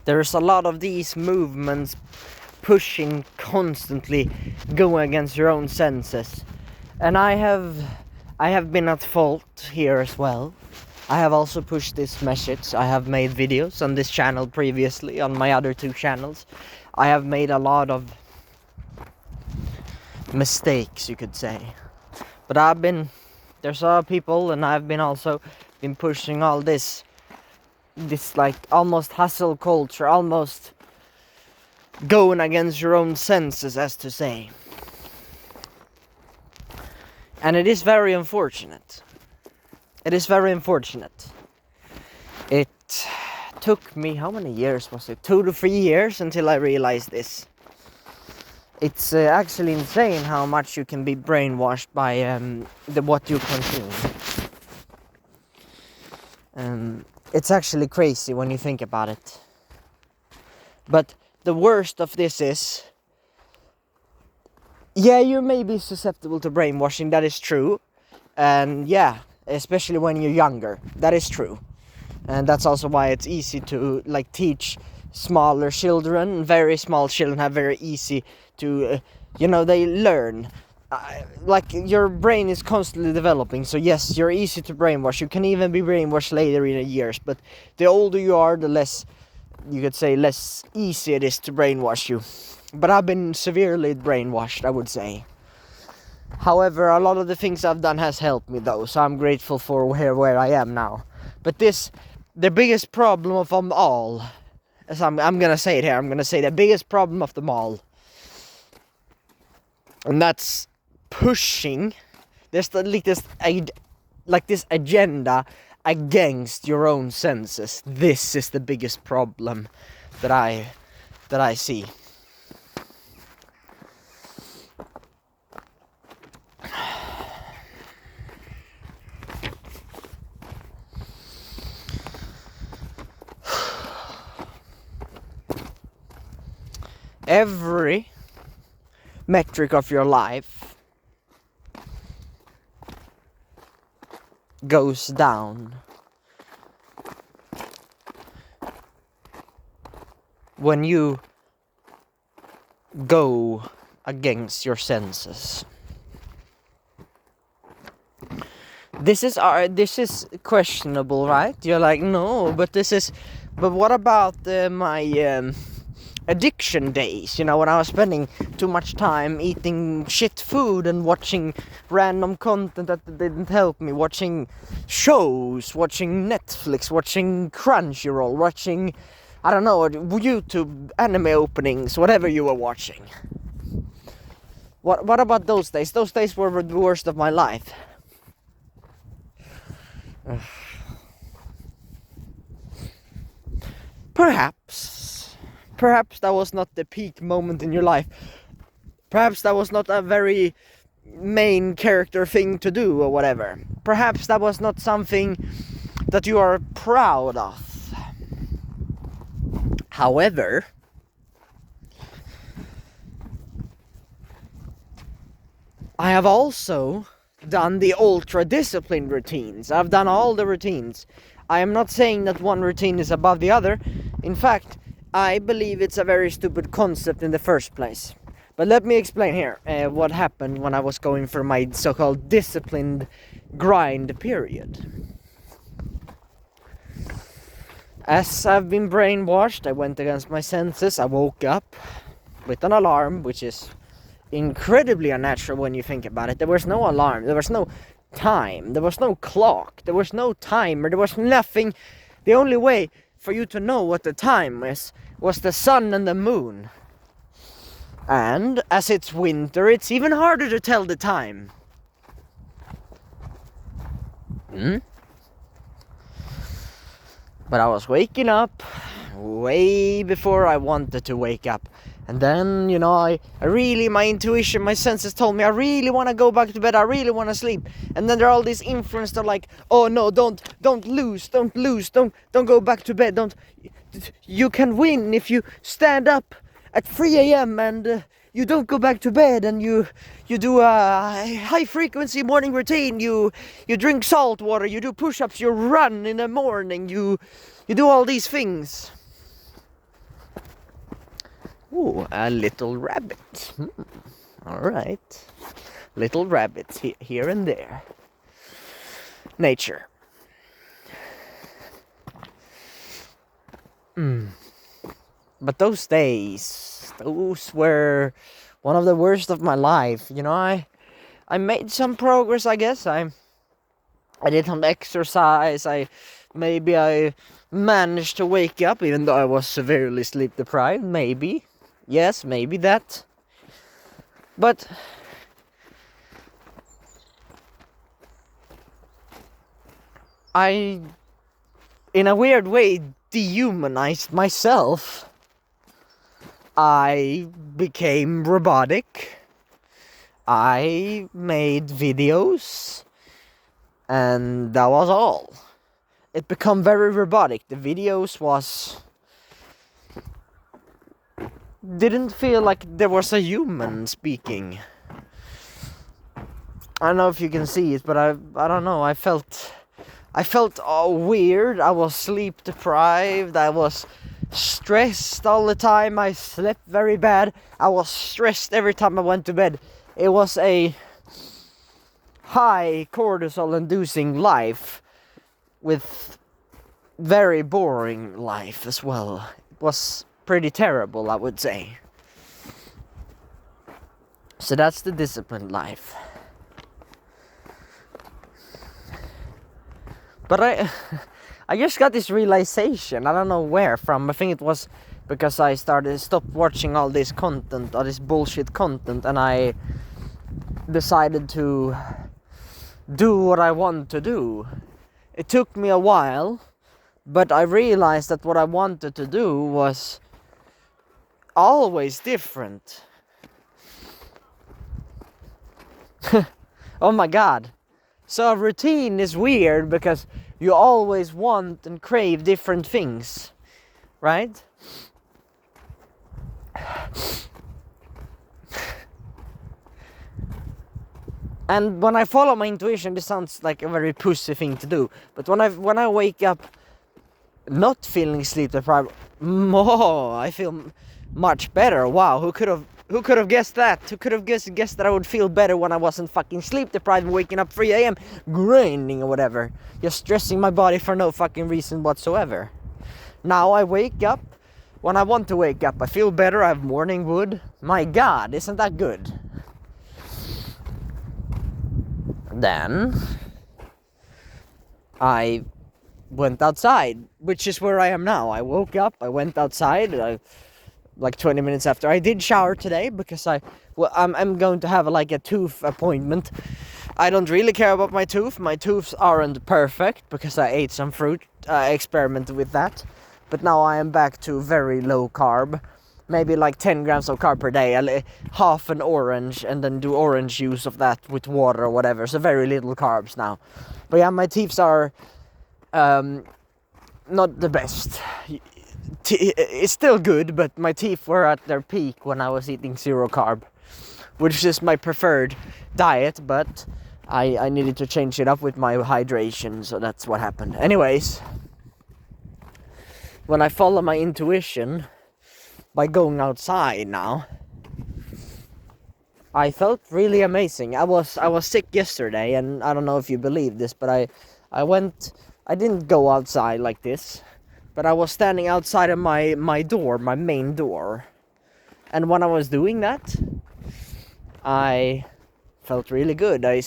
There's a lot of these movements pushing constantly, going against your own senses. And I have been at fault here as well. I have also pushed this message. I have made videos on this channel previously, on my other 2 channels. I have made a lot of mistakes, you could say. But there's a lot of people, and I've been pushing all this like almost hustle culture, almost going against your own senses, as to say. And it is very unfortunate. It is very unfortunate. It took me, how many years was it? 2 to 3 years until I realized this. It's actually insane how much you can be brainwashed by what you consume. It's actually crazy when you think about it. But the worst of this is, yeah, you may be susceptible to brainwashing, that is true. And yeah, especially when you're younger, that is true. And that's also why it's easy to like teach smaller children. Very small children have very easy to, they learn. Like your brain is constantly developing, so yes, you're easy to brainwash. You can even be brainwashed later in the years, but the older you are, the less, you could say, less easy it is to brainwash you. But I've been severely brainwashed, I would say. However, a lot of the things I've done has helped me though, so I'm grateful for where I am now. But the biggest problem of them all, as I'm gonna say it here, I'm gonna say the biggest problem of them all, and that's pushing this agenda against your own senses. This is the biggest problem that I see. Every metric of your life goes down when you go against your senses. This is questionable, right? You're like, no, but what about my addiction days, when I was spending too much time eating shit food and watching random content that didn't help me, watching shows, watching Netflix, watching Crunchyroll, watching, I don't know, YouTube anime openings, whatever you were watching. What about those days? Those days were the worst of my life. Perhaps that was not the peak moment in your life. Perhaps that was not a very main character thing to do or whatever. Perhaps that was not something that you are proud of. However, I have also done the ultra disciplined routines. I've done all the routines. I am not saying that one routine is above the other. In fact, I believe it's a very stupid concept in the first place. But let me explain here what happened when I was going for my so-called disciplined grind period. As I've been brainwashed, I went against my senses. I woke up with an alarm, which is incredibly unnatural when you think about it. There was no alarm, there was no time, there was no clock, there was no timer, there was nothing. The only way for you to know what the time was the sun and the moon. And as it's winter, it's even harder to tell the time. But I was waking up way before I wanted to wake up. And then, I really, my intuition, my senses told me I really want to go back to bed, I really want to sleep. And then there are all these influences that are like, oh no, don't lose, don't go back to bed, you can win if you stand up at 3 a.m. and you don't go back to bed, and you do a high frequency morning routine, you drink salt water, you do push-ups, you run in the morning, you do all these things. Ooh, a little rabbit. All right. Little rabbits here and there. Nature. But those days, those were one of the worst of my life. You know, I made some progress, I guess. I did some exercise. I managed to wake up, even though I was severely sleep deprived. Maybe, yes, maybe that. But I, in a weird way, dehumanized myself. I became robotic. I made videos, and that was all. It became very robotic. The videos didn't feel like there was a human speaking. I don't know if you can see it, but I don't know. I felt weird. I was sleep deprived. I was stressed all the time. I slept very bad. I was stressed every time I went to bed. It was a high cortisol inducing life with very boring life as well. It was pretty terrible, I would say. So that's the disciplined life. But I just got this realization. I don't know where from. I think it was because I stopped watching all this content, all this bullshit content, and I decided to do what I want to do. It took me a while, but I realized that what I wanted to do was always different. Oh my god. So a routine is weird because you always want and crave different things, right? And when I follow my intuition, this sounds like a very pussy thing to do. But when I wake up not feeling sleep deprived, I feel much better. Wow, who could have guessed that? Who could have guessed that I would feel better when I wasn't fucking sleep deprived and waking up 3 a.m. grinding or whatever, just stressing my body for no fucking reason whatsoever. Now I wake up when I want to wake up. I feel better. I have morning wood. My god, isn't that good? Then I went outside, which is where I am now. I woke up, I went outside, like 20 minutes after. I did shower today because I'm going to have a tooth appointment. I don't really care about my tooth. My teeth aren't perfect because I ate some fruit. I experimented with that. But now I am back to very low carb. Maybe like 10 grams of carb per day. Half an orange and then do orange juice of that with water or whatever. So very little carbs now. But yeah, my teeth are not the best. It's still good, but my teeth were at their peak when I was eating zero carb, which is my preferred diet, but I needed to change it up with my hydration, so that's what happened. Anyways, when I follow my intuition by going outside now, I felt really amazing. I was sick yesterday, and I don't know if you believe this, but I didn't go outside like this, but I was standing outside of my door, my main door. And when I was doing that, I felt really good. I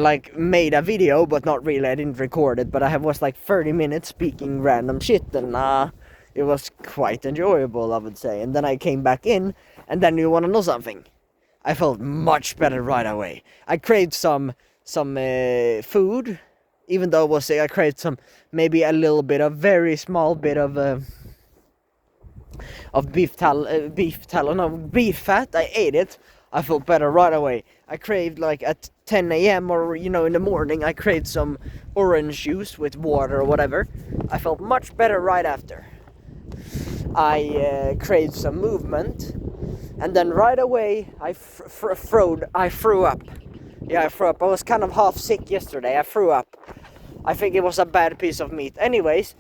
like made a video, but not really. I didn't record it, but I was like 30 minutes speaking random shit, and it was quite enjoyable, I would say. And then I came back in, and then you want to know something? I felt much better right away. I craved some food, even though I craved maybe a little bit of very small bit of beef fat. I ate it. I felt better right away. I craved like at 10 a.m. or in the morning. I craved some orange juice with water or whatever. I felt much better right after. I craved some movement, and then right away I threw up. Yeah, I threw up. I was kind of half sick yesterday. I threw up. I think it was a bad piece of meat. Anyways,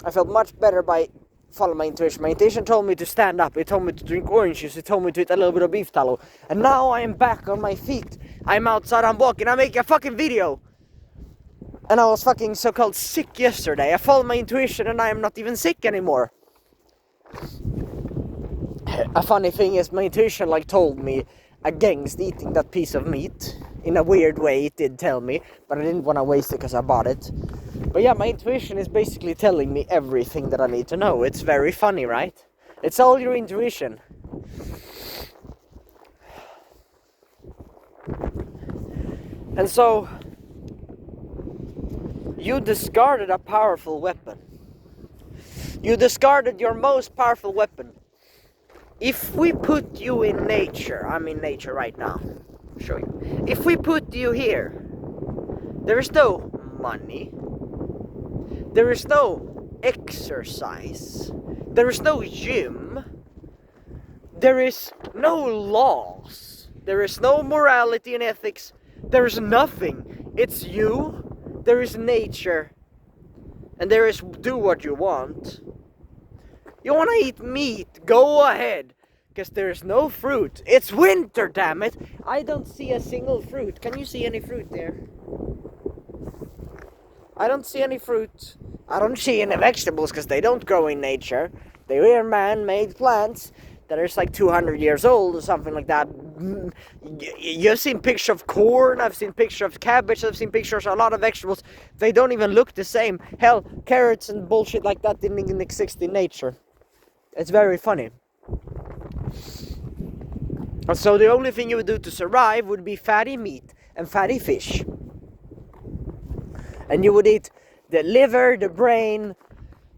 I felt much better by follow my intuition. My intuition told me to stand up. It told me to drink orange juice. It told me to eat a little bit of beef tallow. And now I am back on my feet. I'm outside, I'm walking, I'm making a fucking video. And I was fucking so-called sick yesterday. I followed my intuition and I am not even sick anymore. A funny thing is my intuition like told me against eating that piece of meat. In a weird way it did tell me, but I didn't want to waste it because I bought it. But yeah, my intuition is basically telling me everything that I need to know. It's very funny, right? It's all your intuition. And so, you discarded a powerful weapon. You discarded your most powerful weapon. If we put you in nature, I'm in nature right now, I'll show you. If we put you here, there is no money, there is no exercise, there is no gym, there is no laws, there is no morality and ethics, there is nothing. It's you, there is nature, and there is do what you want. You wanna eat meat, go ahead, because there's no fruit. It's winter, damn it. I don't see a single fruit. Can you see any fruit there? I don't see any fruit. I don't see any vegetables because they don't grow in nature. They are man-made plants that are like 200 years old or something like that. You've seen pictures of corn, I've seen pictures of cabbage, I've seen pictures of a lot of vegetables. They don't even look the same. Hell, carrots and bullshit like that didn't even exist in nature. It's very funny. So the only thing you would do to survive would be fatty meat and fatty fish. And you would eat the liver, the brain,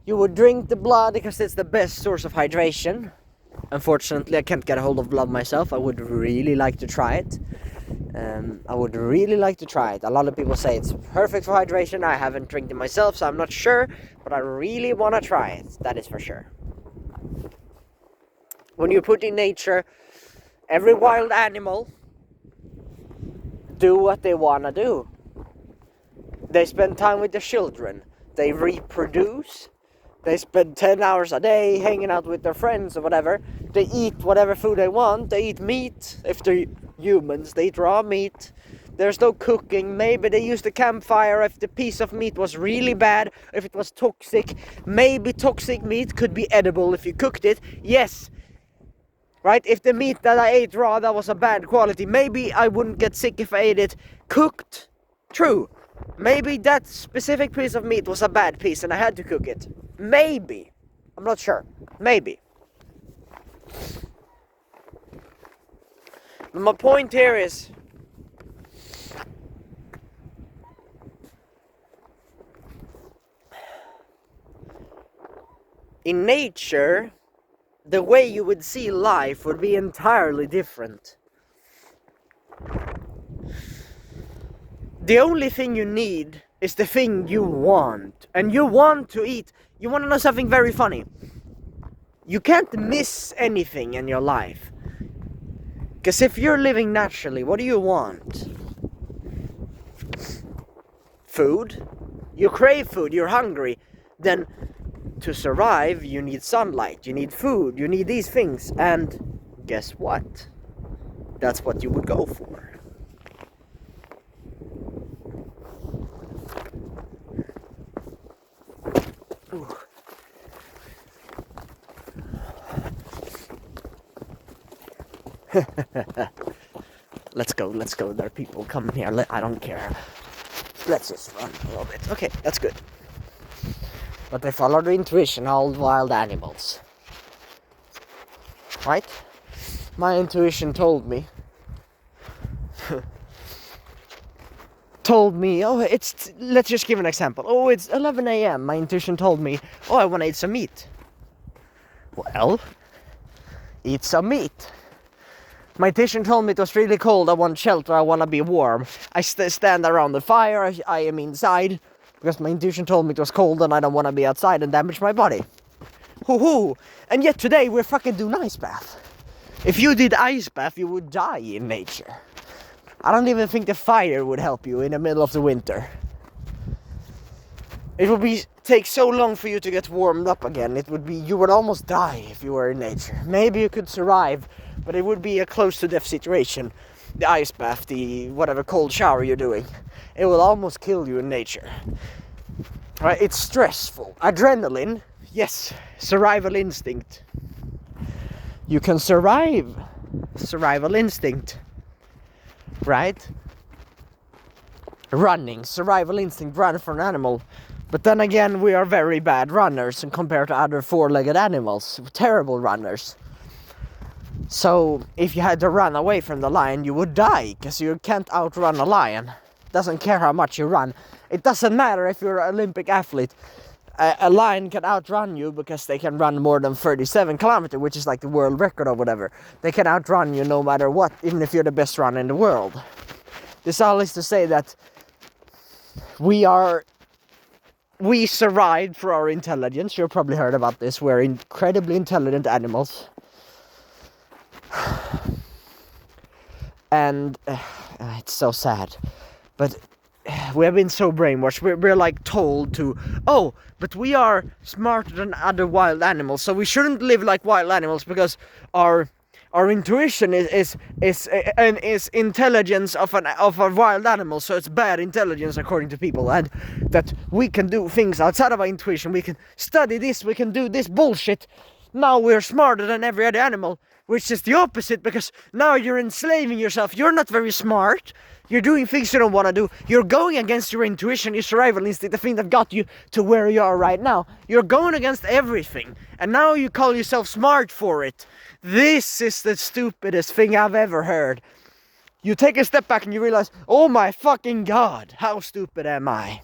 you would drink the blood because it's the best source of hydration. Unfortunately, I can't get a hold of blood myself. I would really like to try it. I would really like to try it. A lot of people say it's perfect for hydration. I haven't drank it myself, so I'm not sure. But I really want to try it. That is for sure. When you put in nature, every wild animal do what they want to do. They spend time with their children. They reproduce. They spend 10 hours a day hanging out with their friends or whatever. They eat whatever food they want. They eat meat. If they're humans, they eat raw meat. There's no cooking. Maybe they use the campfire if the piece of meat was really bad, if it was toxic. Maybe toxic meat could be edible if you cooked it. Yes. Right? If the meat that I ate raw, that was a bad quality, maybe I wouldn't get sick if I ate it cooked. True. Maybe that specific piece of meat was a bad piece and I had to cook it. Maybe. I'm not sure. Maybe. But my point here is, in nature, the way you would see life would be entirely different. The only thing you need is the thing you want. And you want to eat. You want to know something very funny? You can't miss anything in your life. Because if you're living naturally, what do you want? Food. You crave food, you're hungry. Then to survive, you need sunlight, you need food, you need these things. And guess what? That's what you would go for. Ooh. Let's go. There are people coming here. I don't care. Let's just run a little bit. Okay, that's good. But they follow the intuition, all wild animals. Right? My intuition told me, let's just give an example. Oh, it's 11 a.m. My intuition told me, oh, I want to eat some meat. Well, eat some meat. My intuition told me it was really cold, I want shelter, I want to be warm. I stand around the fire, I am inside, because my intuition told me it was cold and I don't want to be outside and damage my body. Hoo-hoo! And yet today we're fucking doing ice bath. If you did ice bath, you would die in nature. I don't even think the fire would help you in the middle of the winter. It would take so long for you to get warmed up again. You would almost die if you were in nature. Maybe you could survive, but it would be a close to death situation. The ice bath, the whatever cold shower you're doing, it will almost kill you in nature. Right? It's stressful. Adrenaline, yes, survival instinct. You can survive. Survival instinct. Right? Running, survival instinct, run for an animal. But then again, we are very bad runners compared to other four-legged animals. Terrible runners. So, if you had to run away from the lion, you would die, because you can't outrun a lion. Doesn't care how much you run. It doesn't matter if you're an Olympic athlete. A lion can outrun you because they can run more than 37 kilometers, which is like the world record or whatever. They can outrun you no matter what, even if you're the best runner in the world. This all is to say that we survived for our intelligence. You've probably heard about this. We're incredibly intelligent animals. And it's so sad. But we have been so brainwashed. We're like told to, oh, but we are smarter than other wild animals, so we shouldn't live like wild animals because our intuition is intelligence of a wild animal, so it's bad intelligence according to people, and that we can do things outside of our intuition. We can study this, we can do this bullshit. Now we're smarter than every other animal, which is the opposite, because now you're enslaving yourself. You're not very smart. You're doing things you don't want to do. You're going against your intuition, your survival instinct, the thing that got you to where you are right now. You're going against everything, and now you call yourself smart for it. This is the stupidest thing I've ever heard. You take a step back and you realize, oh my fucking god, how stupid am I?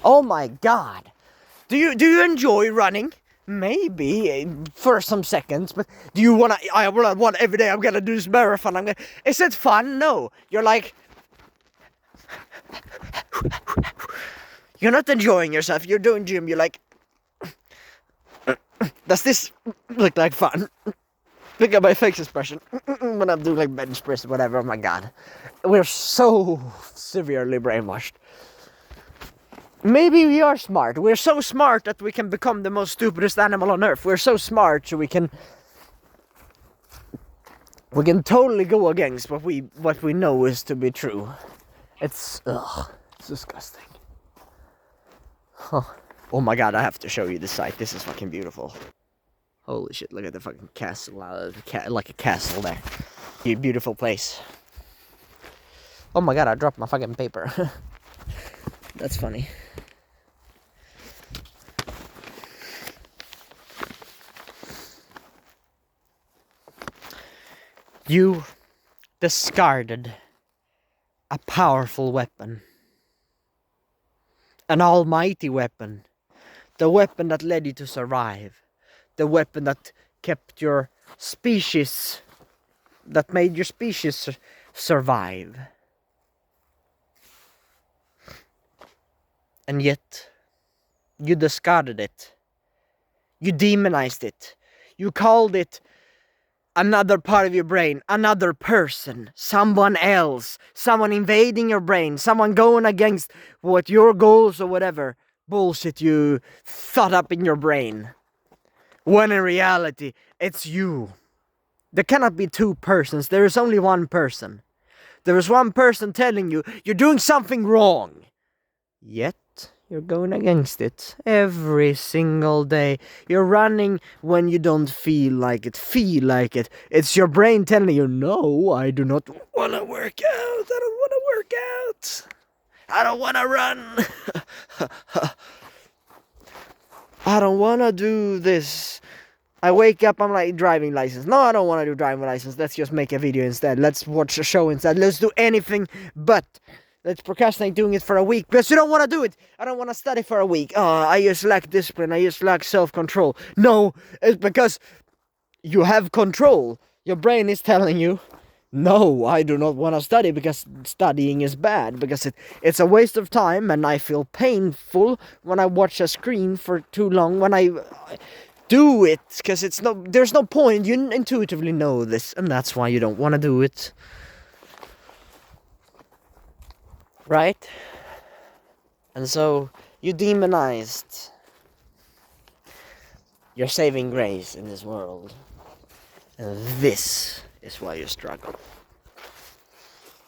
Oh my god. Do you enjoy running? Maybe for some seconds, but do you want every day I'm gonna do this marathon? Is it fun? No. You're like, you're not enjoying yourself. You're doing gym. You're like, does this look like fun? Look at my face expression when I'm doing like bench press or whatever. Oh my god, we're so severely brainwashed. Maybe we are smart. We're so smart that we can become the most stupidest animal on earth. We're so smart so we can totally go against what we know is to be true. It's disgusting. Huh. Oh my god, I have to show you the site. This is fucking beautiful. Holy shit, look at the fucking castle. Like a castle there. Beautiful place. Oh my god, I dropped my fucking paper. That's funny. You discarded a powerful weapon. An almighty weapon. The weapon that led you to survive. The weapon that kept your species, that made your species survive. And yet, you discarded it. You demonized it. You called it another part of your brain, another person, someone else, someone invading your brain, someone going against what your goals or whatever bullshit you thought up in your brain. When in reality, it's you. There cannot be two persons. There is only one person. There is one person telling you you're doing something wrong. Yet, you're going against it every single day. You're running when you don't feel like it. It's your brain telling you, no, I do not want to work out. I don't want to work out. I don't want to run. I don't want to do this. I wake up, I'm like, driving license. No, I don't want to do driving license. Let's just make a video instead. Let's watch a show instead. Let's do anything but. Let's procrastinate doing it for a week because you don't want to do it. I don't want to study for a week. Oh, I just lack discipline. I just lack self-control. No, it's because you have control. Your brain is telling you, no, I do not want to study because studying is bad. Because it's a waste of time and I feel painful when I watch a screen for too long. When I do it because there's no point. You intuitively know this and that's why you don't want to do it. right? And so you demonized your saving grace in this world. And this is why you struggle.